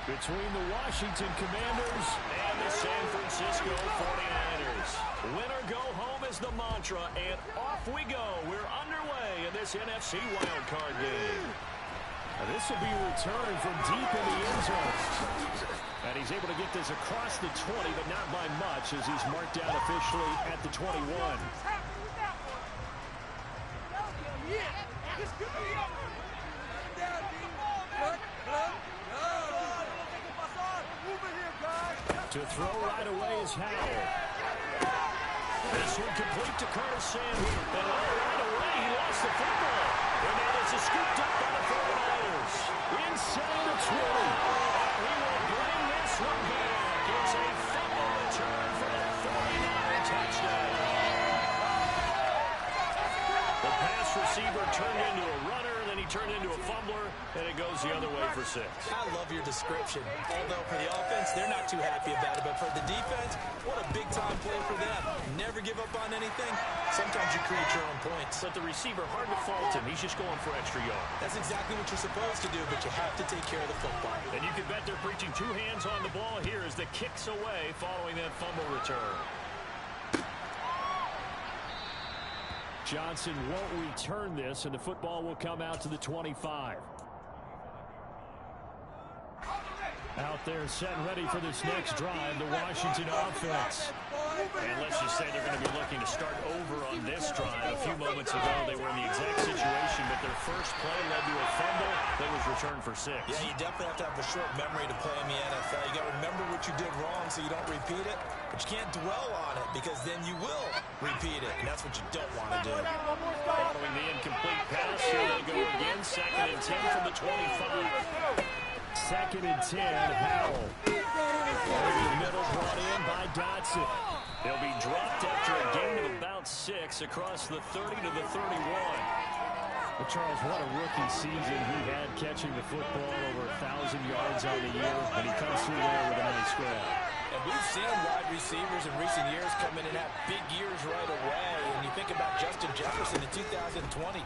between the Washington Commanders and the San Francisco 49ers. Winner go home is the mantra, and off we go. We're underway in this NFC wildcard game. And this will be returned from deep in the end zone. And he's able to get this across the 20, but not by much, as he's marked down officially at the 21. To throw right away is Howell. This one complete to Curtis Samuel. And right away he lost the football. And that is scooped up by the 49ers. Inside the 20. And he will bring this one back. It's a fumble return for the 49er touchdown. The pass receiver turned into a runner, then he turned into a fumbler, and it goes the other way for 6. I love your description. Although for the offense, they're not too happy about it. But for the defense, what a big-time play for them. Never give up on anything. Sometimes you create your own points. But the receiver, hard to fault him. He's just going for extra yards. That's exactly what you're supposed to do, but you have to take care of the football. And you can bet they're preaching 2 hands on the ball here as the kick's away following that fumble return. Johnson won't return this, and the football will come out to the 25. Out there set and ready for this next drive, the Washington offense. And let's just say they're going to be looking to start over on this drive. A few moments ago, they were in the exact situation, but their first play led to a fumble that was returned for 6. Yeah, you definitely have to have a short memory to play in the NFL. You got to remember what you did wrong so you don't repeat it, but you can't dwell on it because then you will repeat it, and that's what you don't want to do. Following the incomplete pass, here they go again. 2nd and 10 from the 25. 2nd and 10, Howell. Over the middle, brought in by Dotson. They'll be dropped after a gain of about 6 across the 30 to the 31. But Charles, what a rookie season he had catching the football, over 1,000 yards on the year, and he comes through there with a nice grab. And we've seen wide receivers in recent years come in and have big years right away. And you think about Justin Jefferson in 2020.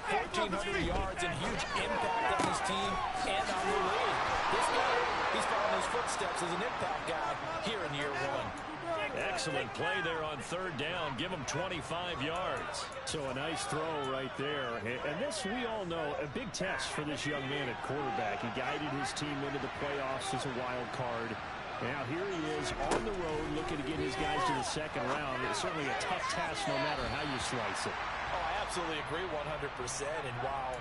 1,400 yards and huge impact on his team and on the league. This guy, he's following his footsteps as an impact guy here in year 1. Excellent play there on 3rd down. Give him 25 yards. So a nice throw right there. And this, we all know, a big test for this young man at quarterback. He guided his team into the playoffs as a wild card. Now here he is on the road looking to get his guys to the 2nd round. It's certainly a tough task no matter how you slice it. Oh, I absolutely agree 100%. And while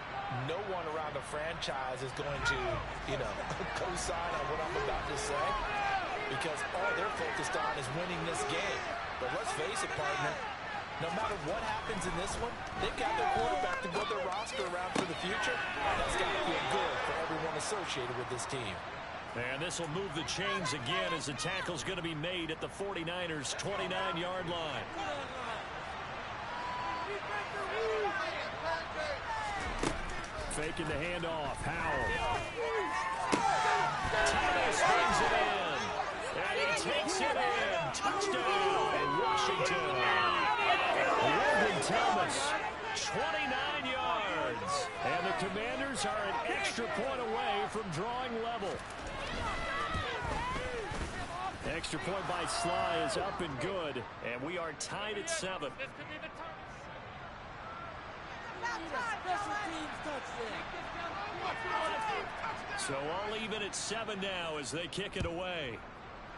no one around the franchise is going to, co-sign on what I'm about to say, because all they're focused on is winning this game. But let's face it, partner, no matter what happens in this one, they've got their quarterback to build their roster around for the future. That's got to feel good for everyone associated with this team. And this will move the chains again as the tackle's going to be made at the 49ers' 29-yard line. Faking the handoff. Howell. Thomas brings it in. And he takes it in. Touchdown, Washington. Logan Thomas, 29 yards. And the Commanders are an extra point away from drawing level. Extra point by Sly is up and good, and we are tied at 7. So all even at 7 now as they kick it away.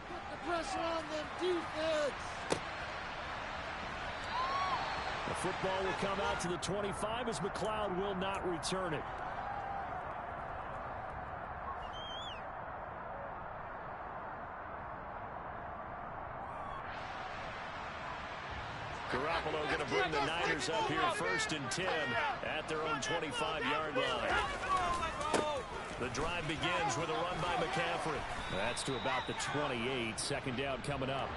Put the pressure on them, defense. The football will come out to the 25 as McLeod will not return it. Garoppolo going to bring the Niners up here 1st and 10 at their own 25-yard line. The drive begins with a run by McCaffrey. That's to about the 28. 2nd down coming up.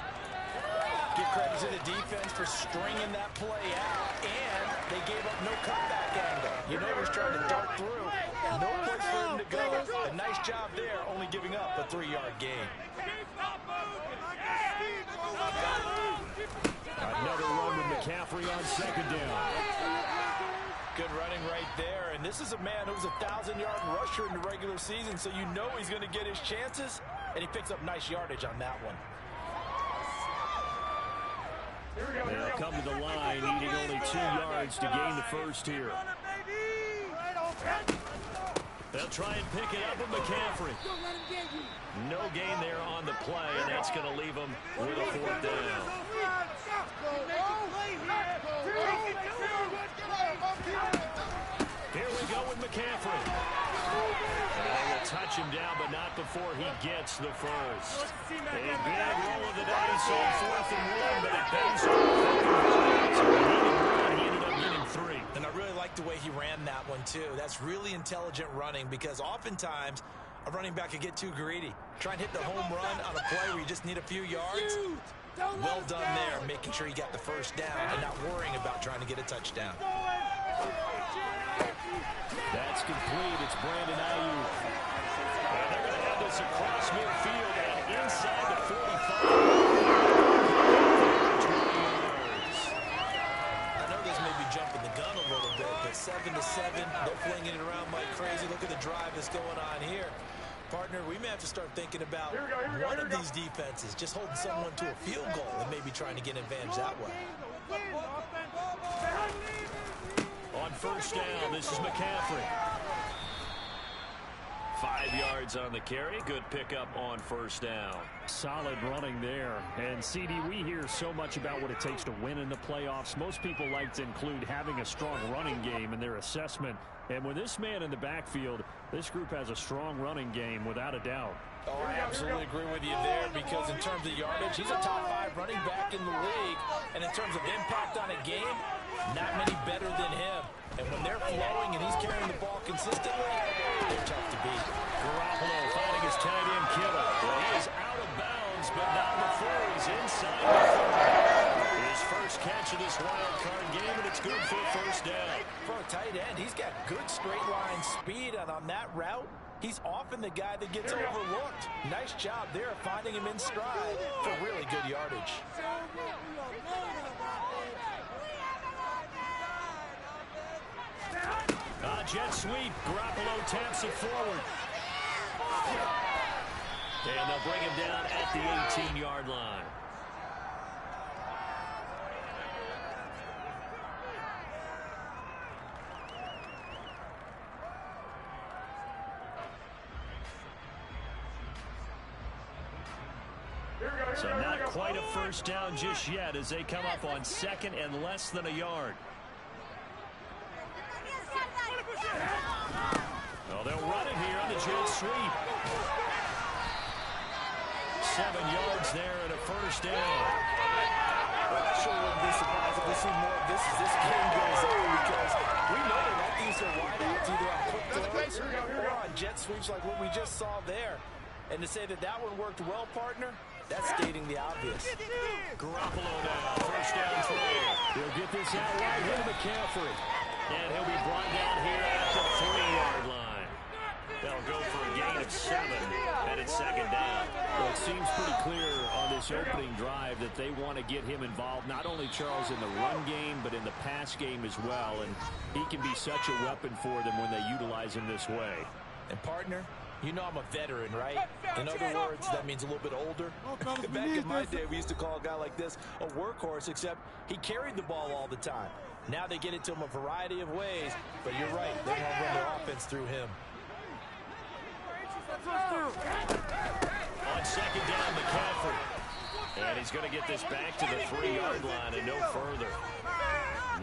Give credit to the defense for stringing that play out, and they gave up no comeback angle. You know he was trying to dart through. No place for him to go. A nice job there, only giving up a 3-yard gain. Another run with McCaffrey on 2nd down. Good running right there. And this is a man who was a 1,000-yard rusher in the regular season, so you know he's going to get his chances, and he picks up nice yardage on that one. They'll come to the line, needing only 2 yards to gain the first here. They'll try and pick it up with McCaffrey. No gain there on the play, and that's going to leave them with a 4th down. Here we go with McCaffrey. They will touch him down, but not before he gets the first. A big roll of the dice on 4th and 1, but it bends over. He ended up getting 3. And I really like the way he ran that one, too. That's really intelligent running, because oftentimes a running back can get too greedy. Try and hit the home run on a play where you just need a few yards. Well done there, making sure he got the first down and not worrying about trying to get a touchdown. That's complete. It's Brandon Ayuk. And they're going to have this across midfield and inside the 45. 20 yards. I know this may be jumping the gun a little bit, but 7-7, they're flinging it around like crazy. Look at the drive that's going on here. Partner, we may have to start thinking about one of these defenses just holding someone to a field goal and maybe trying to get an advantage that way. On first down, this is McCaffrey. 5 yards on the carry. Good pickup on first down. Solid running there. And, CD, we hear so much about what it takes to win in the playoffs. Most people like to include having a strong running game in their assessment. And with this man in the backfield, this group has a strong running game without a doubt. Oh, I absolutely agree with you there, because in terms of yardage, he's a top 5 running back in the league. And in terms of impact on a game, not many better than him. And when they're flowing and he's carrying the ball consistently, they're tough to beat. Garoppolo finding his tight end Kittle. Well, he is out of bounds, but not before he's inside the 30. His first catch of this wild card game, and it's good for a first down. For a tight end, he's got good straight line speed, and on that route, he's often the guy that gets overlooked. Nice job there finding him in stride for really good yardage. Jet sweep. Garoppolo taps it forward. And they'll bring him down at the 18-yard line. So not quite a first down just yet as they come up on second and less than a yard. Well, they'll run it here on the jet sweep. 7 yards there and a first down. Well, I sure wouldn't be surprised if we see more of this as this game goes on, because we know they like to use their wideouts either on quick throws or on jet sweeps like what we just saw there. And to say that that one worked well, partner, that's stating the obvious. Garoppolo now, first down throw. He'll get this out right here to McCaffrey. And he'll be brought down here at the 3-yard line. They'll go for a gain of 7, and it's second down. Well, it seems pretty clear on this opening drive that they want to get him involved, not only, Charles, in the run game, but in the pass game as well. And he can be such a weapon for them when they utilize him this way. And, partner, you know I'm a veteran, right? In other words, that means a little bit older. Back in my day, we used to call a guy like this a workhorse, except he carried the ball all the time. Now they get it to him a variety of ways, but you're right, they want to run their offense through him. On second down, McCaffrey. And he's going to get this back to the 3-yard line and no further.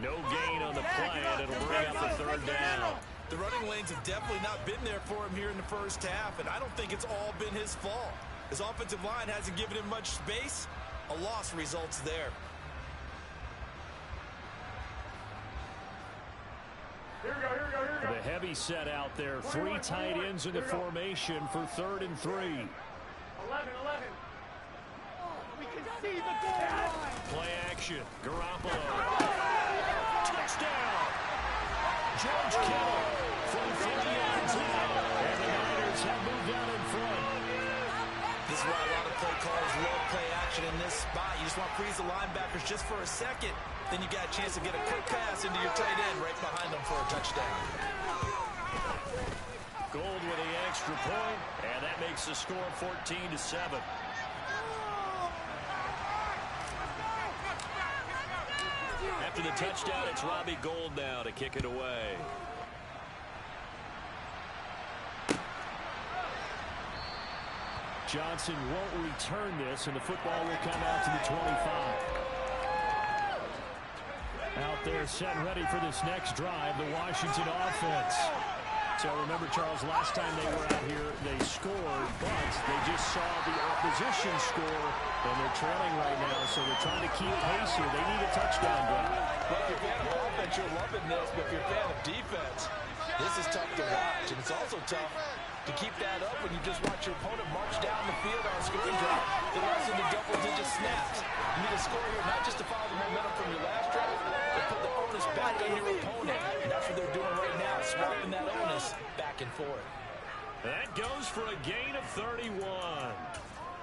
No gain on the play, and it'll bring up the 3rd down. The running lanes have definitely not been there for him here in the first half, and I don't think it's all been his fault. His offensive line hasn't given him much space. A loss results there. The heavy set out there. 3 tight ends in the formation for 3rd and 3. 11. We can see the goal line. Play action. Garoppolo. Touchdown. George Kittle from 50 yards out. And the Niners have moved out in front. This is why a lot of play callers love play action in this spot. You just want to freeze the linebackers just for a second then you got a chance to get a quick pass into your tight end right behind them for a touchdown. Gold with the extra point, and that makes the score 14-7. After the touchdown, it's Robbie Gould now to kick it away. Johnson won't return this, and the football will come out to the 25. Out there set ready for this next drive, the Washington offense. So remember, Charles, last time they were out here, they scored, but they just saw the opposition score, and they're trailing right now, so they're trying to keep pace here. They need a touchdown drive. Well, if you're a fan of offense, you're loving this, but if you're a fan of defense, this is tough to watch, and it's also tough to keep that up when you just watch your opponent march down the field on a scoring drive. They're lost into double-digit snaps. You need to score here, not just to follow the momentum from your last drive, but put the onus back on your opponent. And that's what they're doing right now, swapping that onus back and forth. That goes for a gain of 31.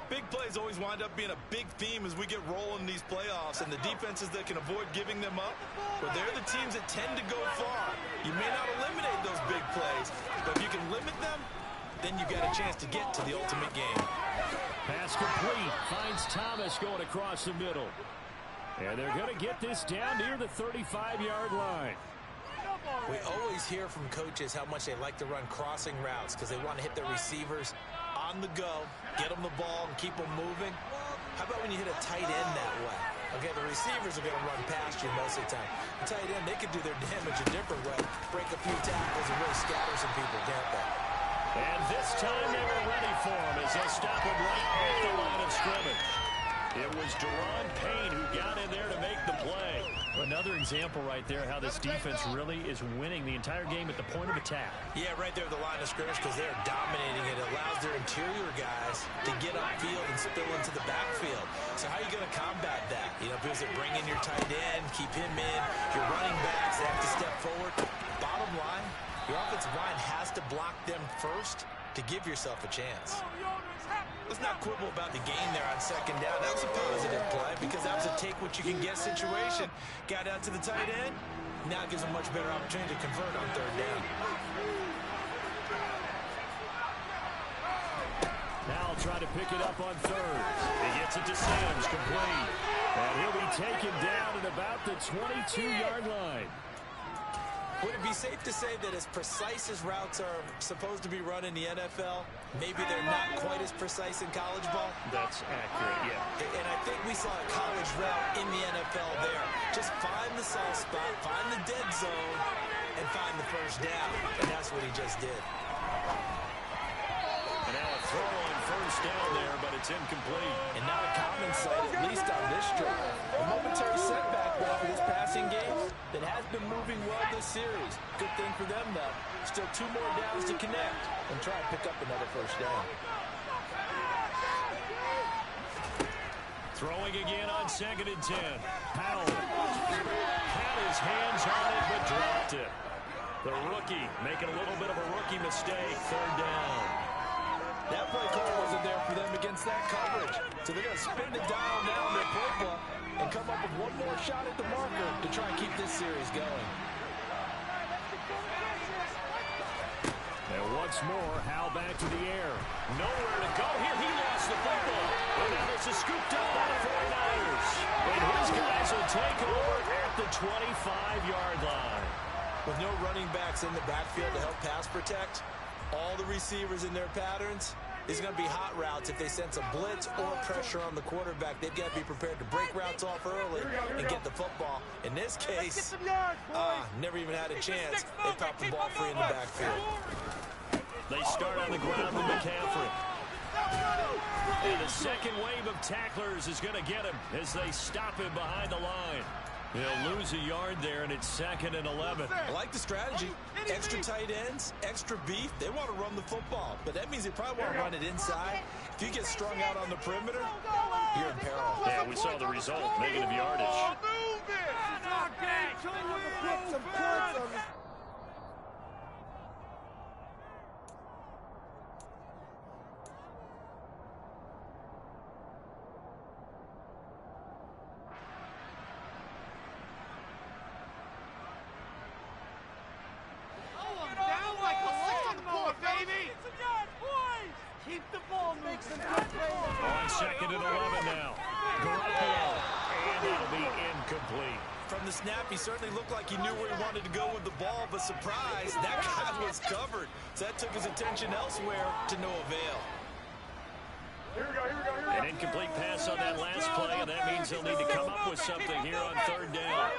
Big plays always wind up being a big theme as we get rolling in these playoffs, and the defenses that can avoid giving them up, well, they're the teams that tend to go far. You may not eliminate those big plays, but if you can limit them, then you got a chance to get to the ultimate game. Pass complete. Finds Thomas going across the middle. And they're going to get this down near the 35-yard line. We always hear from coaches how much they like to run crossing routes because they want to hit their receivers on the go, get them the ball, and keep them moving. How about when you hit a tight end that way? Okay, the receivers are going to run past you most of the time. The tight end, they can do their damage a different way, break a few tackles and really scatter some people, can't they? And this time they were ready for him as they stop him right at the line of scrimmage. It was Deron Payne who got in there to make the play. Another example right there how this defense really is winning the entire game at the point of attack. Yeah, right there at the line of scrimmage because they're dominating it. It allows their interior guys to get upfield and spill into the backfield. So how are you going to combat that? You know, because they bring in your tight end, keep him in. Your running backs, they have to step forward. Bottom line, your offensive line has to block them first to give yourself a chance. Let's not quibble about the gain there on second down. That was a positive play because that was a take-what-you-can-get situation. Got out to the tight end. Now it gives them a much better opportunity to convert on third down. Now try to pick it up on third. He gets it to Sims, complete. And he'll be taken down at about the 22-yard line. Would it be safe to say that as precise as routes are supposed to be run in the NFL, maybe they're not quite as precise in college ball? That's accurate, yeah. And I think we saw a college route in the NFL there. Just find the soft spot, find the dead zone, and find the first down. And that's what he just did. And now a throw on first down there, but it's incomplete. And not a common sight, at least on this drive. A momentary setback though for this passing game that has been moving well this series. Good thing for them, though. Still 2 more downs to connect and try and pick up another first down. Throwing again on 2nd and 10. Powell had his hands on it, but dropped it. The rookie making a little bit of a rookie mistake. Third down. That play call wasn't there for them against that coverage. So they're going to spin the dial now in their playbook and come up with one more shot at the marker to try and keep this series going. And once more, Hal back to the air. Nowhere to go here. He lost the football. And now this is scooped up by the 49ers. And his guys will take over at the 25-yard line. With no running backs in the backfield to help pass protect, all the receivers in their patterns, it's going to be hot routes. If they sense a blitz or pressure on the quarterback, they've got to be prepared to break routes off early and get the football. In this case, never even had a chance. They popped the ball free in the backfield. They start on the ground with McCaffrey. And the second wave of tacklers is going to get him as they stop him behind the line. He'll lose a yard there, and it's 2nd and 11. I like the strategy. Extra tight ends, extra beef. They want to run the football, but that means they probably want to run it inside. If you get strung out on the perimeter, you're in peril. Yeah, we saw the result, negative yardage. On 2nd and 11 now. Garoppolo. And that'll be incomplete. From the snap, he certainly looked like he knew where he wanted to go with the ball, but surprise, that guy was covered. So that took his attention elsewhere to no avail. An incomplete pass on that last play, and that means he'll need to come up with something here on 3rd down.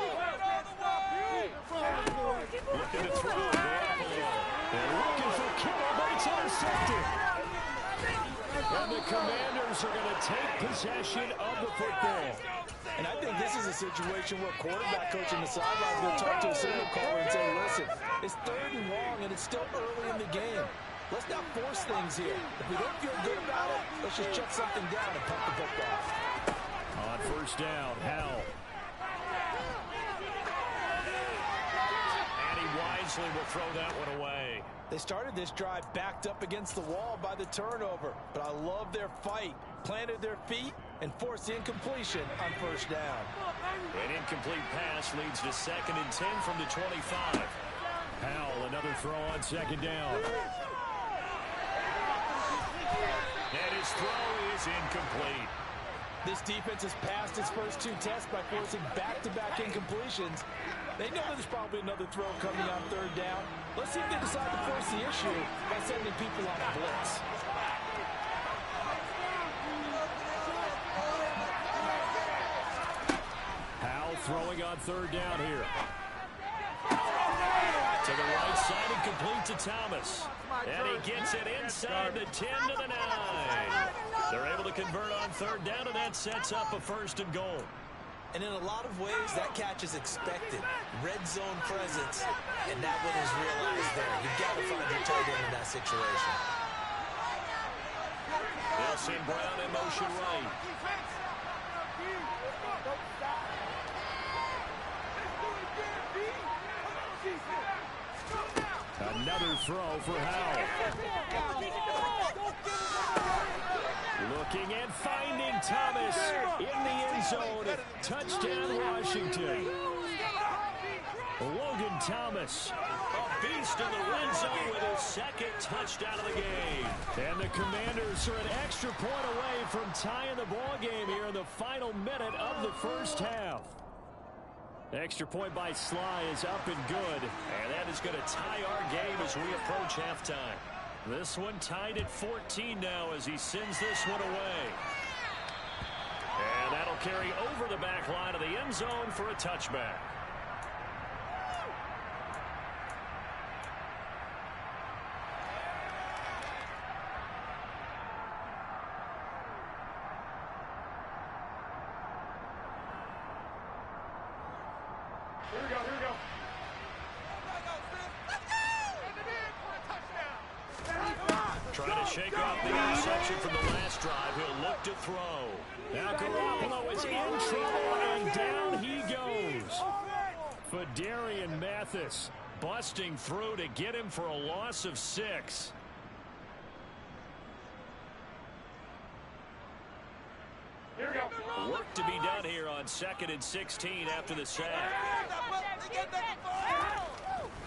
Looking to throw, Garoppolo. And looking for Kittle, but it's intercepted. And the Commanders are going to take possession of the football. And I think this is a situation where quarterback coach on the sideline is going to talk to a signal caller and say, listen, it's 3rd and long, and it's still early in the game. Let's not force things here. If we don't feel good about it, let's just check something down and pump the football. On 1st down, Howell. And he wisely will throw that one away. They started this drive backed up against the wall by the turnover, but I love their fight. Planted their feet and forced the incompletion on 1st down. An incomplete pass leads to 2nd and 10 from the 25. Howell, another throw on 2nd down. And his throw is incomplete. This defense has passed its first 2 tests by forcing back-to-back incompletions. They know there's probably another throw coming on 3rd down. Let's see if they decide to force the issue by sending people on a blitz. Howell throwing on 3rd down here. To the right side and complete to Thomas. And he gets it inside the 10 to the 9. They're able to convert on 3rd down, and that sets up a 1st and goal. And in a lot of ways, that catch is expected. Red zone presence, and that one is realized there. You've got to find your tight end in that situation. They'll send Brown in motion right. Another throw for Howell. Looking and finding Thomas in the end zone. Touchdown, Washington. Logan Thomas, a beast in the red zone with his 2nd touchdown of the game. And the Commanders are an extra point away from tying the ball game here in the final minute of the 1st half. Extra point by Sly is up and good, and that is going to tie our game as we approach halftime. This one tied at 14 now as he sends this one away. And that'll carry over the back line of the end zone for a touchback. Here we go. Trying to shake off the interception from the last drive. He'll look to throw. Now Garoppolo is in trouble, and down he goes. Fadarian Mathis busting through to get him for a loss of 6. Here we go. Work to be done here on 2nd and 16 after the sack.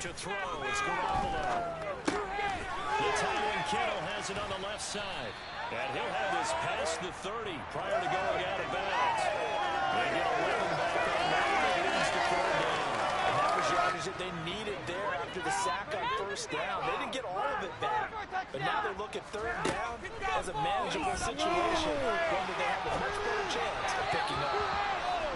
To throw, it's Garoppolo. The tight end Kittle has it on the left side. And he'll have this past the 30 prior to going out of bounds. They get 11 back on that. It leads to 3rd down. And that was yardage that they needed there after the sack on 1st down. They didn't get all of it back. But now they look at 3rd down as a manageable situation, one that they have a much better chance of picking up.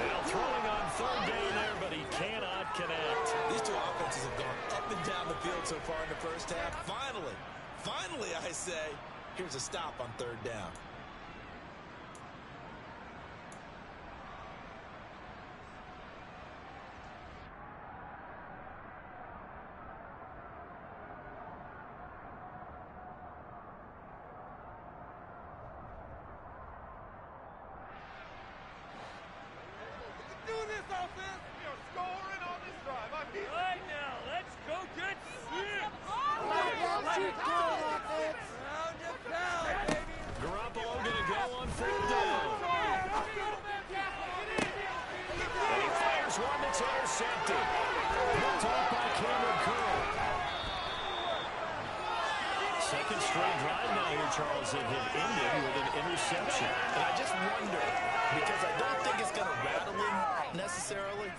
Now throwing on 3rd down there, but he cannot connect. These two offenses have gone up and down the field so far in the 1st half. Finally, I say, here's a stop on 3rd down. Do this offense. We are scoring on this drive. Right now, let's go get sick. Garoppolo going to go on 4th down. And he fires one that's intercepted. Picked off by Cameron Curl. 2nd straight drive now here, Charles, that have ended with a interception. And I just wonder, because I don't think it's going to rattle him necessarily,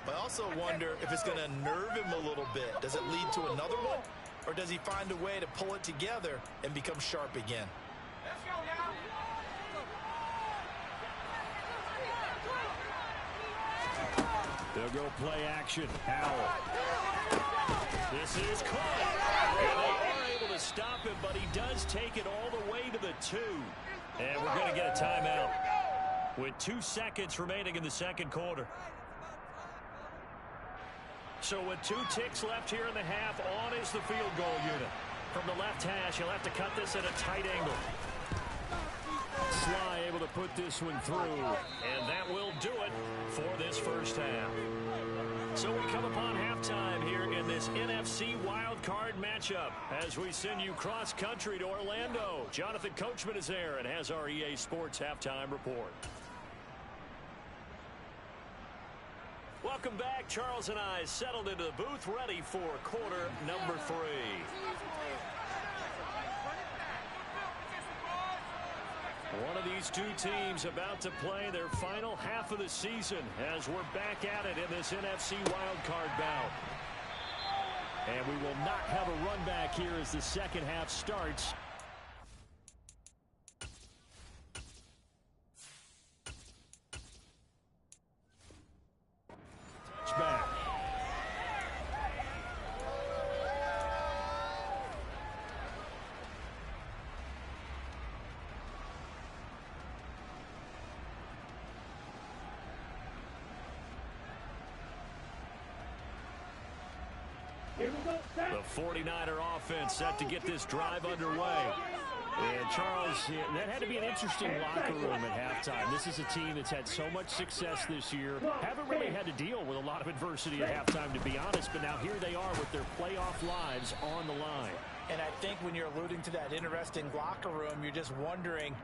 but I also wonder if it's going to nerve him a little bit. Does it lead to another one? Or does he find a way to pull it together and become sharp again? They'll go play action. Howell. This is caught. And they are able to stop him, but he does take it all the way to the 2. And we're going to get a timeout with 2 seconds remaining in the second quarter. So with 2 ticks left here in the half, on is the field goal unit. From the left hash, he'll have to cut this at a tight angle. Sly able to put this one through, and that will do it for this first half. So we come upon halftime here in this NFC wildcard matchup as we send you cross-country to Orlando. Jonathan Coachman is there and has our EA Sports halftime report. Welcome back. Charles and I settled into the booth, ready for quarter number 3. One of these 2 teams about to play their final half of the season as we're back at it in this NFC wildcard bout. And we will not have a run back here as the second half starts. Back. The 49er offense set to get this drive underway. And Charles, that had to be an interesting locker room at halftime. This is a team that's had so much success this year. Haven't really had to deal with a lot of adversity at halftime, to be honest. But now here they are with their playoff lives on the line. And I think when you're alluding to that interesting locker room, you're just wondering,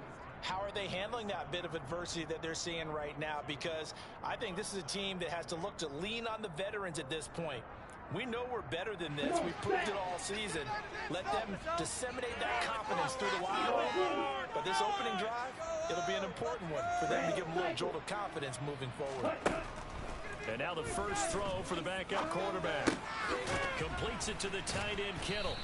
how are they handling that bit of adversity that they're seeing right now? Because I think this is a team that has to look to lean on the veterans at this point. We know we're better than this. We've proved it all season. Let them disseminate that confidence through the locker room. But this opening drive, it'll be an important one for them to give them a little jolt of confidence moving forward. And now the first throw for the backup quarterback. Completes it to the tight end, Kittle.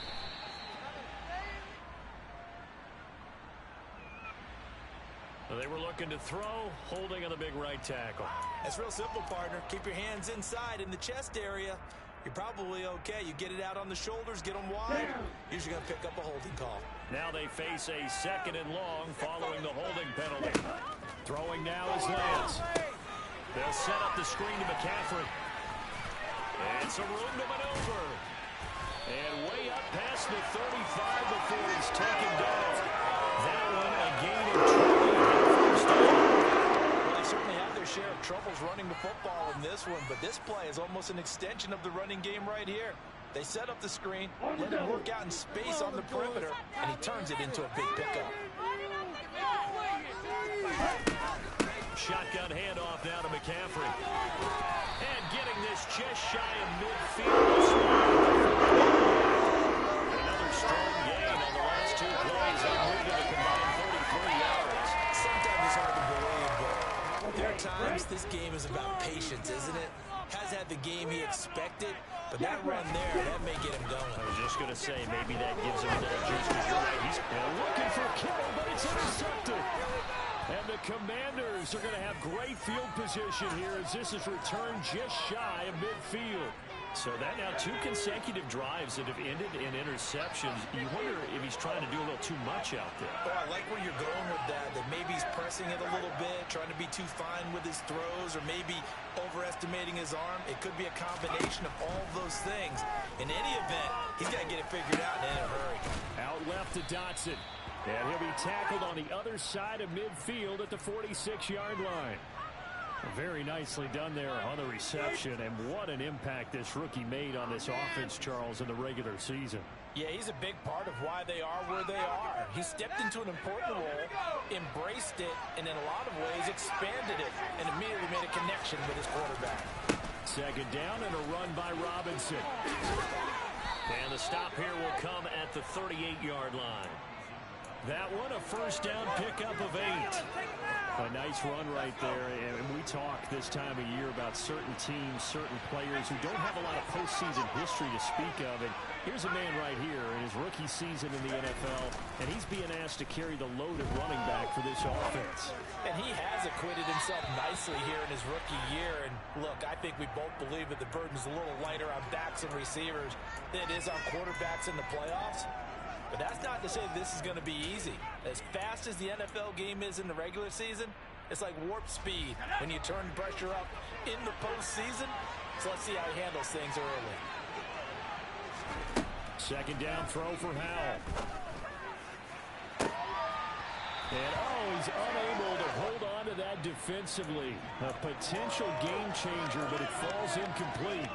They were looking to throw, holding on the big right tackle. It's real simple, partner. Keep your hands inside in the chest area. You're probably okay. You get it out on the shoulders, get them wide. Usually going to pick up a holding call. Now they face a 2nd and long following the holding penalty. Throwing now is Lance. They'll set up the screen to McCaffrey. And some room to maneuver. And way up past the 35 before he's taken down. That one a gain of 20. Well, they certainly have their share of troubles running the football in this one, but this play is almost an extension of the running game right here. They set up the screen, let him work out in space on the perimeter, and he turns it into a big pickup. Shotgun handoff now to McCaffrey. And getting this just shy of midfield. Another strong gain on the last 2 plays. They moved it a combined 43 yards. Sometimes it's hard to believe, but there are times this game is about patience, isn't it? Has had the game he expected, but that run there, that may get him going. I was just going to say, maybe that gives him a little juice, because you're right. He's looking for Kittle, but it's intercepted. And the Commanders are going to have great field position here as this is returned just shy of midfield. So that now 2 consecutive drives that have ended in interceptions. You wonder if he's trying to do a little too much out there. Oh, I like where you're going with that maybe he's pressing it a little bit, trying to be too fine with his throws, or maybe overestimating his arm. It could be a combination of all of those things. In any event, he's got to get it figured out in a hurry. Out left to Dotson. And he'll be tackled on the other side of midfield at the 46-yard line. Very nicely done there on the reception, and what an impact this rookie made on this offense, Charles, in the regular season. Yeah, he's a big part of why they are where they are. He stepped into an important role, embraced it, and in a lot of ways expanded it, and immediately made a connection with his quarterback. 2nd down and a run by Robinson. And the stop here will come at the 38-yard line. That one, a first down pickup of 8. A nice run right there. And we talk this time of year about certain teams, certain players who don't have a lot of postseason history to speak of. And here's a man right here in his rookie season in the NFL, and he's being asked to carry the load at running back for this offense. And he has acquitted himself nicely here in his rookie year. And look, I think we both believe that the burden's a little lighter on backs and receivers than it is on quarterbacks in the playoffs. But that's not to say this is going to be easy. As fast as the NFL game is in the regular season, it's like warp speed when you turn pressure up in the postseason. So let's see how he handles things early. Second down throw for Howell. And, he's unable to hold on to that defensively. A potential game changer, but it falls incomplete.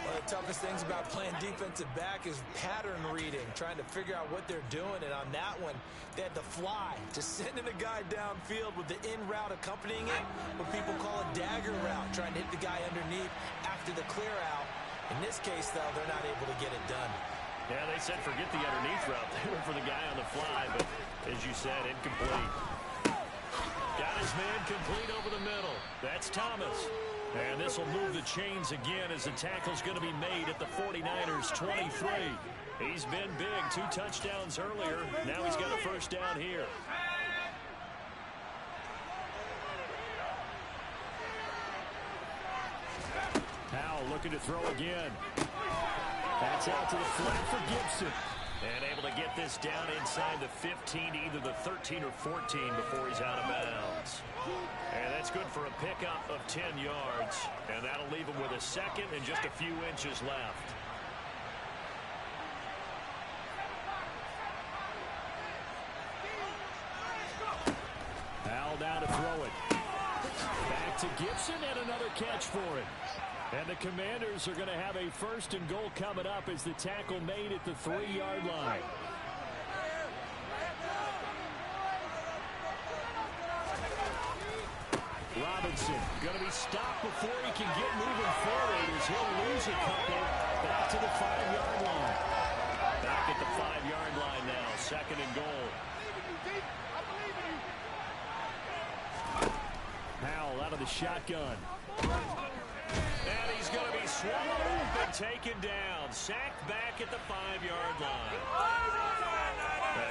One of the toughest things about playing defensive back is pattern reading, trying to figure out what they're doing. And on that one, they had to fly, just sending a guy downfield with the in route accompanying it, what people call a dagger route, trying to hit the guy underneath after the clear out. In this case, though, they're not able to get it done. Yeah, they said forget the underneath route. They went for the guy on the fly, but as you said, incomplete. Got his man complete over the middle. That's Thomas. And this will move the chains again as the tackle's going to be made at the 49ers 23. He's been big, 2 touchdowns earlier. Now he's got a first down here. Howell looking to throw again. That's out to the flat for Gibson. And able to get this down inside the 15, either the 13 or 14 before he's out of bounds. And that's good for a pickup of 10 yards. And that'll leave him with a second and just a few inches left. Howell down to throw it. Back to Gibson and another catch for him. And the Commanders are going to have a first and goal coming up as the tackle made at the 3-yard line. Robinson going to be stopped before he can get moving forward as he'll lose a couple back to the 5-yard line. Back at the 5-yard line now, second and goal. Howell out of the shotgun. And he's going to be swallowed and taken down. Sacked back at the 5-yard line.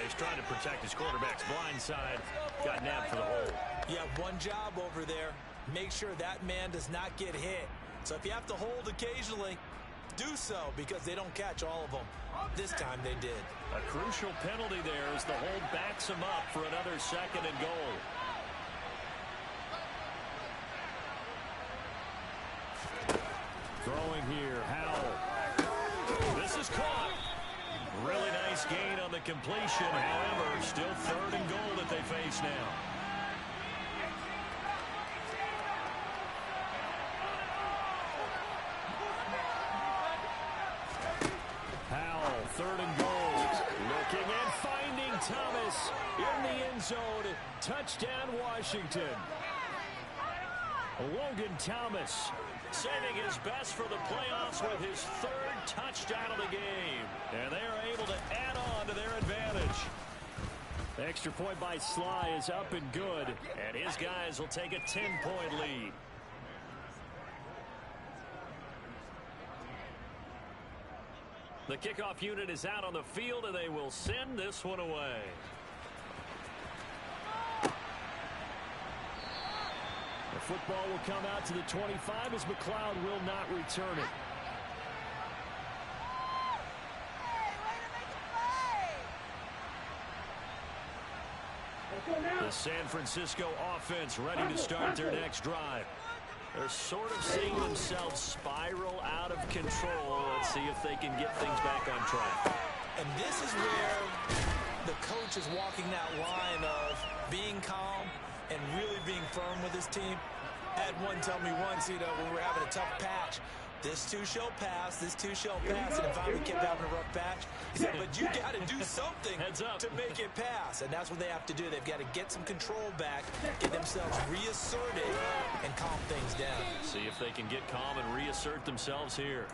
He's trying to protect his quarterback's blind side. Got nabbed for the hole. You have one job over there. Make sure that man does not get hit. So if you have to hold occasionally, do so because they don't catch all of them. This time they did. A crucial penalty there as the hold backs him up for another second and goal. Throwing here, Howell. This is caught. Really nice gain on the completion. However, still third and goal that they face now. Howell, third and goal. Looking and finding Thomas in the end zone. Touchdown, Washington. Logan Thomas saving his best for the playoffs with his 3rd touchdown of the game. And they are able to add on to their advantage. The extra point by Sly is up and good. And his guys will take a 10-point lead. The kickoff unit is out on the field, and they will send this one away. The football will come out to the 25 as McLeod will not return it. The San Francisco offense ready to start their next drive. They're sort of seeing themselves spiral out of control. Let's see if they can get things back on track. And this is where the coach is walking that line of being calm and really being firm with his team. I had one tell me once, when we were having a tough patch, this too shall pass, this too shall pass. And if I kept having a rough patch, he said, but you got to do something to make it pass. And that's what they have to do. They've got to get some control back, get themselves reasserted, and calm things down. See if they can get calm and reassert themselves here.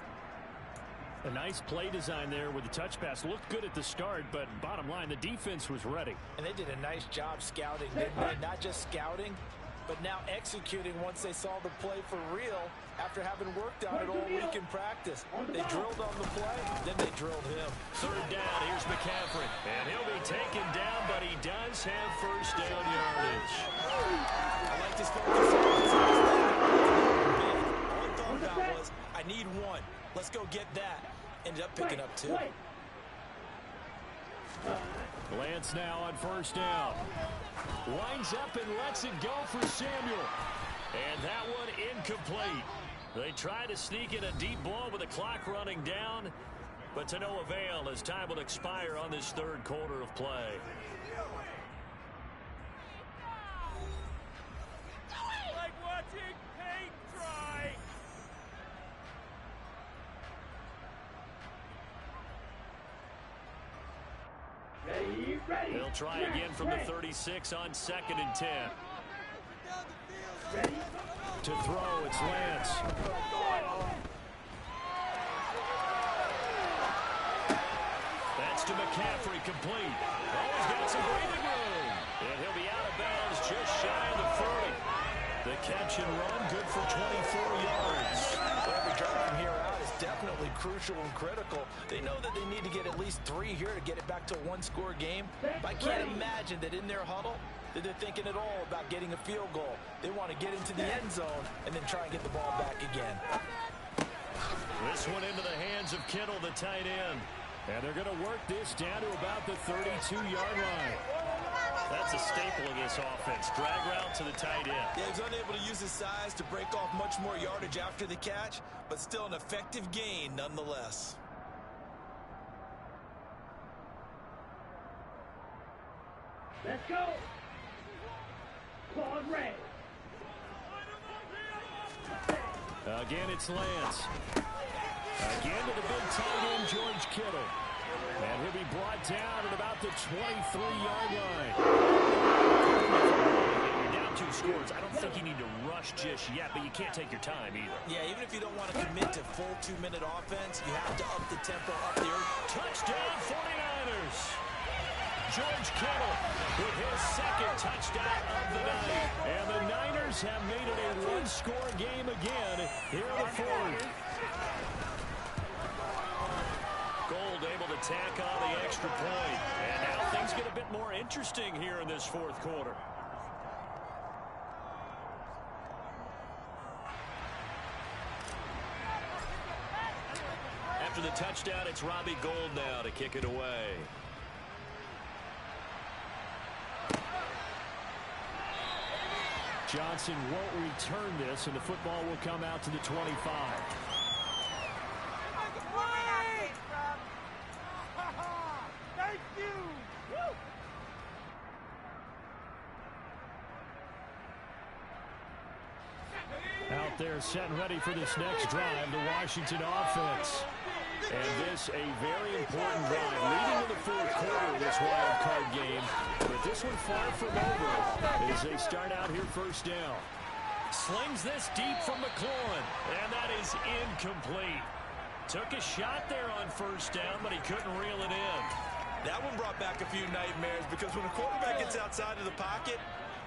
A nice play design there with the touch pass. Looked good at the start, but bottom line, the defense was ready. And they did a nice job scouting, didn't they? Not just scouting, but now executing once they saw the play for real after having worked on it all week in practice. They drilled on the play, then they drilled him. Third down, here's McCaffrey. And he'll be taken down, but he does have first down yardage. I like this focus. All I thought about was, I need one. Let's go get that. Ended up picking up two. Lance now on first down. Winds up and lets it go for Samuel. And that one incomplete. They try to sneak in a deep ball with the clock running down, but to no avail as time will expire on this third quarter of play. Like watching paint dry. They'll try again from the 36 on 2nd and 10. To throw, it's Lance. That's to McCaffrey, complete. Oh, he's got some breathing room. And he'll be out of bounds just shy of the 30. The catch and run, good for 24 yards. Every drive from here out is definitely crucial and critical. They know that they need to get at least 3 here to get it back to a one-score game. But I can't imagine that in their huddle that they're thinking at all about getting a field goal. They want to get into the end zone and then try and get the ball back again. This one into the hands of Kittle, the tight end. And they're going to work this down to about the 32-yard line. That's a staple of this offense. Drag route to the tight end. Yeah, he's unable to use his size to break off much more yardage after the catch, but still an effective gain nonetheless. Let's go. Ball red. Again, it's Lance. Again to the big tight end, George Kittle. And he'll be brought down at about the 23-yard line. You're down 2 scores. I don't think you need to rush just yet, but you can't take your time either. Yeah, even if you don't want to commit to full 2-minute offense, you have to up the tempo up there. Touchdown, 49ers. George Kittle with his second touchdown of the night. And the Niners have made it a one-score game again here in the fourth. Gold able to tack on the extra point. And now things get a bit more interesting here in this fourth quarter. After the touchdown, it's Robbie Gould now to kick it away. Johnson won't return this, and the football will come out to the 25. Thank you. Woo. Out there set and ready for this next drive, the Washington offense. And this a very important drive, leading to the fourth quarter of this wild card game. But this one far from over as they start out here first down. Slings this deep from McLaurin, and that is incomplete. Took a shot there on first down, but he couldn't reel it in. That one brought back a few nightmares because when a quarterback gets outside of the pocket,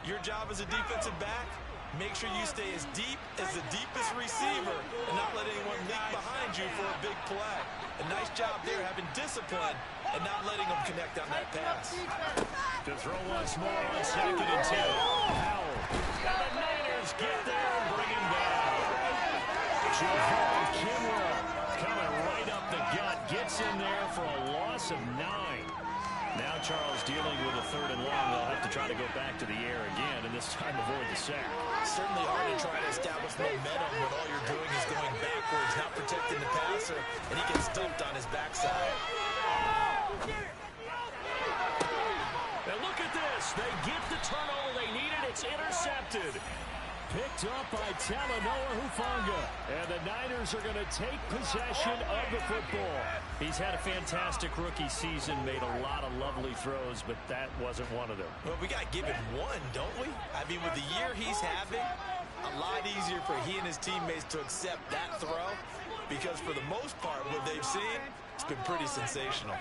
your job as a defensive back, make sure you stay as deep as the deepest receiver and not let anyone leak behind you for a big play. A nice job there having discipline and not letting them connect on that pass. To throw once more on 2nd and 10. Howell. And the Niners get there and bring him down. Javon Kinlaw coming right up the gut. Gets in there for a loss of 9. Now Charles dealing with a 3rd and long. They'll have to try to go back to the air again, and this time avoid the sack. Certainly hard to try to establish momentum when all you're doing is going backwards, not protecting the passer, and he gets dumped on his backside. And look at this. They get the turnover they needed. It's intercepted. Picked up by Talanoa Hufanga. And the Niners are going to take possession of the football. He's had a fantastic rookie season, made a lot of lovely throws, but that wasn't one of them. Well, we got to give him one, don't we? I mean, with the year he's having, a lot easier for he and his teammates to accept that throw because for the most part, what they've seen, it's been pretty sensational.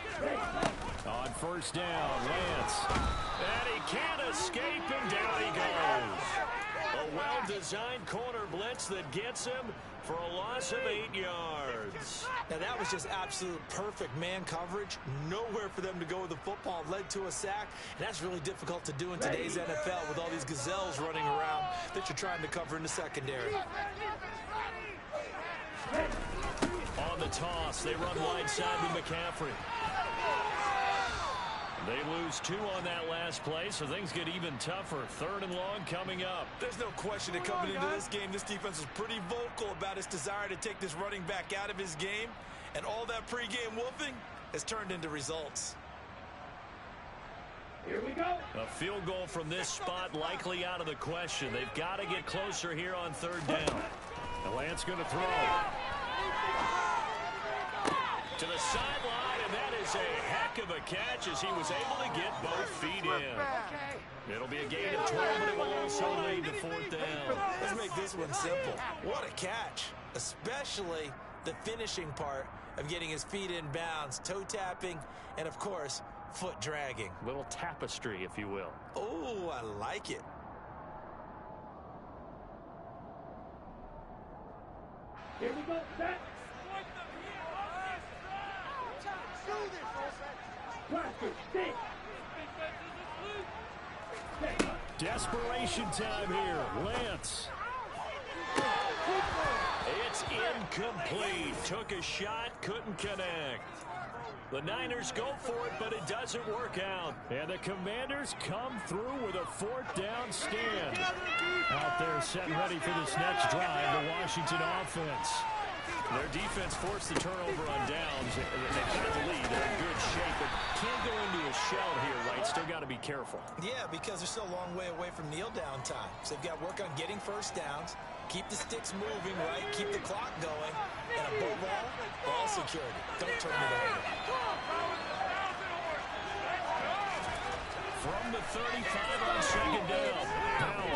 On first down, Lance. And he can't escape, and down he goes. A well-designed corner blitz that gets him for a loss of 8 yards. Now, that was just absolute perfect man coverage. Nowhere for them to go with the football. Led to a sack, and that's really difficult to do in today's NFL with all these gazelles running around that you're trying to cover in the secondary. On the toss, they run wide side with McCaffrey. They lose 2 on that last play, so things get even tougher. 3rd and long coming up. There's no question that coming into this game, this defense was pretty vocal about its desire to take this running back out of his game, and all that pregame wolfing has turned into results. Here we go. A field goal from this spot likely out of the question. They've got to get closer here on 3rd down. And Lance going to throw. To the sideline, and that is a heck of a catch as he was able to get both feet in. It'll be a gain of 12, but it will also lead to 4th down. Let's make this one simple. What a catch, especially the finishing part of getting his feet in bounds, toe tapping, and of course, foot dragging. Little tapestry, if you will. Oh, I like it. Here we go. Set. Desperation time here. Lance. It's incomplete. Took a shot, couldn't connect. The Niners go for it, but it doesn't work out. And the Commanders come through with a 4th down stand. Out there set ready for this next drive, the Washington offense. Their defense forced the turnover on downs. They've got the lead. They're in good shape, but can't go into a shell here, right? Still got to be careful. Yeah, because they're still a long way away from kneel down time. So they've got to work on getting first downs, keep the sticks moving, right? Keep the clock going. And above all, ball security. Don't turn it over. From the 35 on 2nd down. Powell.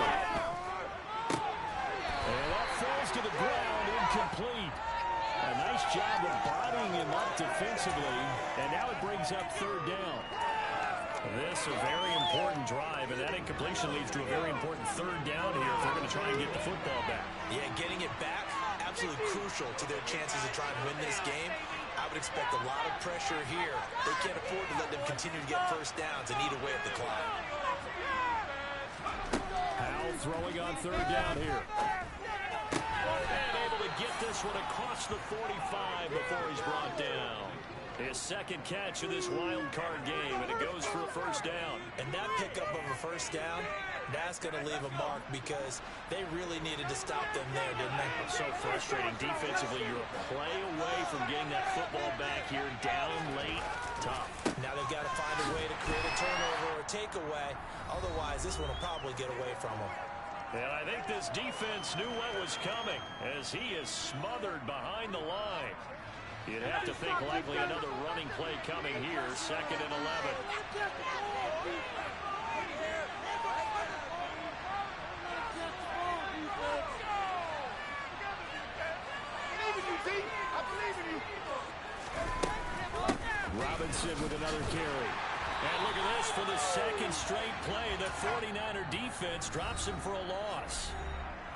And that falls to the ground, incomplete. A nice job of bodying him up defensively, and now it brings up 3rd down. This a very important drive, and that incompletion leads to a very important 3rd down here if they're going to try and get the football back. Yeah, getting it back, absolutely crucial to their chances to try and win this game. I would expect a lot of pressure here. They can't afford to let them continue to get first downs and eat away at the clock. Powell throwing on 3rd down here. And able to get this one across the 45 before he's brought down. His 2nd catch of this wild card game, and it goes for a 1st down. And that pickup of a 1st down, that's going to leave a mark because they really needed to stop them there, didn't they? So frustrating defensively. You're a play away from getting that football back here, down late, tough. Now they've got to find a way to create a turnover or a takeaway. Otherwise, this one will probably get away from them. And I think this defense knew what was coming as he is smothered behind the line. You'd have to think likely another running play coming here, 2nd and 11. Robinson with another carry. And look at this for the 2nd straight play. The 49er defense drops him for a loss.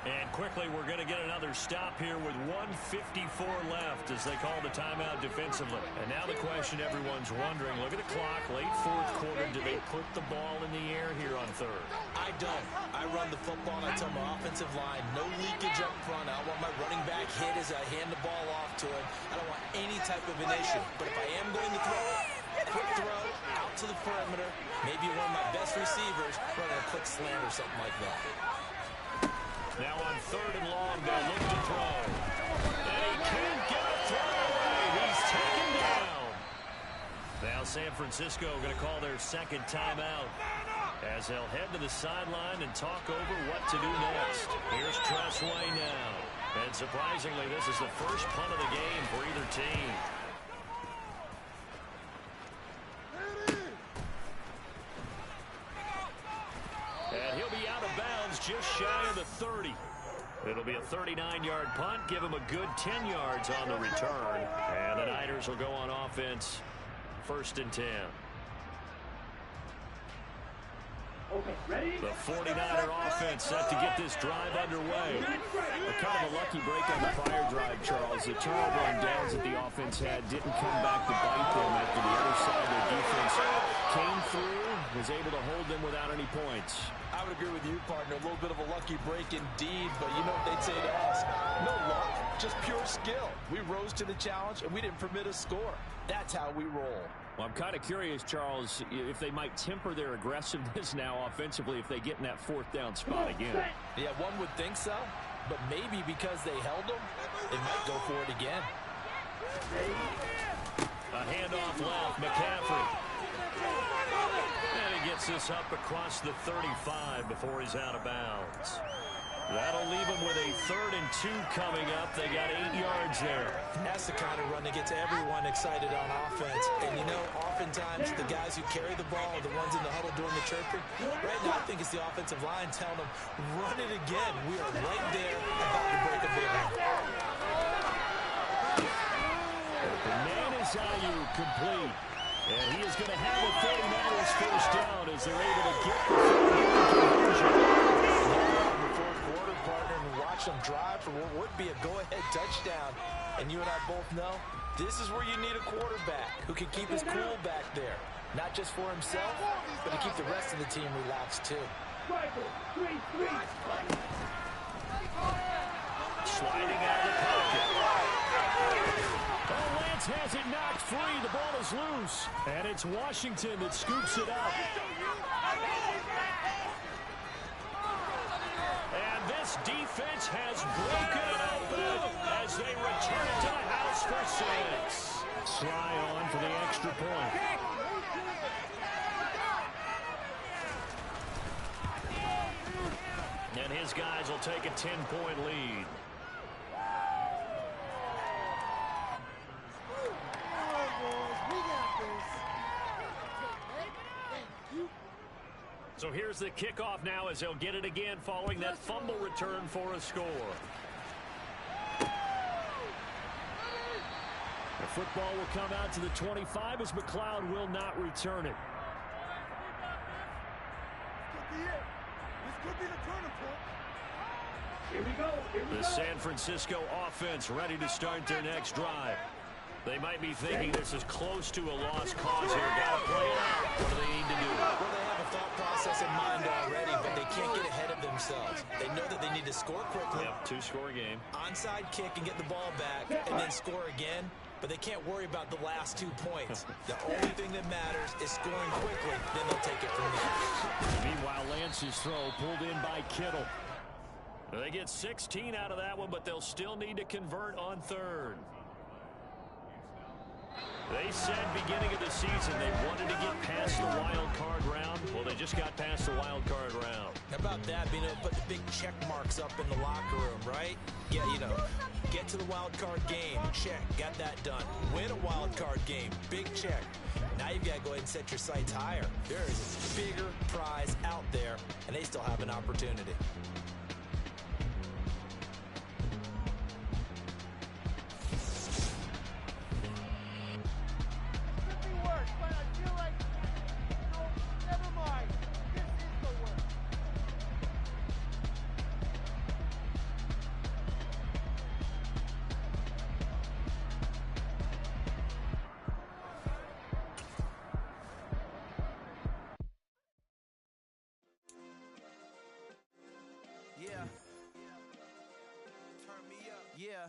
And quickly, we're going to get another stop here with 1:54 left as they call the timeout defensively. And now the question everyone's wondering, look at the clock, late 4th quarter. Do they put the ball in the air here on 3rd? I don't. I run the football and I tell my offensive line, no leakage up front. I don't want my running back hit as I hand the ball off to him. I don't want any type of an issue. But if I am going to throw it, quick throw, out to the perimeter, maybe one of my best receivers running a quick slant or something like that. Now on 3rd and long, they'll look to throw. And he can't get a throw away. He's taken down. Now San Francisco going to call their 2nd timeout as they'll head to the sideline and talk over what to do next. Here's Tressway now. And surprisingly, this is the first punt of the game for either team. And he'll be out of bounds just shy of the 30. It'll be a 39-yard punt. Give him a good 10 yards on the return. And the Niners will go on offense. 1st and 10. The 49er offense set to get this drive underway. Kind of a lucky break on the prior drive, Charles. The turnover on downs that the offense had didn't come back to bite them after the other side of their defense came through, was able to hold them without any points. I would agree with you, partner. A little bit of a lucky break indeed, but you know what they'd say to us? No luck, just pure skill. We rose to the challenge, and we didn't permit a score. That's how we roll. Well, I'm kind of curious, Charles, if they might temper their aggressiveness now offensively if they get in that 4th down spot again. Yeah, one would think so, but maybe because they held them, they might go for it again. A handoff left, McCaffrey. And he gets this up across the 35 before he's out of bounds. That'll leave them with a 3rd and 2 coming up. They got 8 yards there. That's the kind of run that gets everyone excited on offense. And, you know, oftentimes the guys who carry the ball are the ones in the huddle doing the chirping. Right now, I think it's the offensive line telling them, run it again. We are right there about to break a big one. The man is complete. And he is going to have a thing. That is 1st down as they're able to get the conversion. Them drive for what would be a go-ahead touchdown. And you and I both know this is where you need a quarterback who can keep his cool back there. Not just for himself, but to keep the rest of the team relaxed too. Sliding out of the pocket. Oh, Lance has it knocked free. The ball is loose. And it's Washington that scoops it up. This defense has broken it open as they return it to the house for 6. Sly on for the extra point. And his guys will take a 10-point lead. So here's the kickoff now as they'll get it again following that fumble return for a score. The football will come out to the 25 as McLeod will not return it. This could be the turning point. Here we go. The San Francisco offense ready to start their next drive. They might be thinking this is close to a lost cause here. Got to play it out. What do they need to do? Well, they have a thought process in mind already, but they can't get ahead of themselves. They know that they need to score quickly. Yep, 2-score game. Onside kick and get the ball back, and then score again. But they can't worry about the last 2 points. The only thing that matters is scoring quickly. Then they'll take it from there. Meanwhile, Lance's throw pulled in by Kittle. They get 16 out of that one, but they'll still need to convert on 3rd. They said beginning of the season they wanted to get past the wild card round. Well, they just got past the wild card round. How about that, being able to put the big check marks up in the locker room, right? Yeah, you know, get to the wild card game, check, got that done. Win a wild card game, big check. Now you've got to go ahead and set your sights higher. There is a bigger prize out there, and they still have an opportunity. Yeah.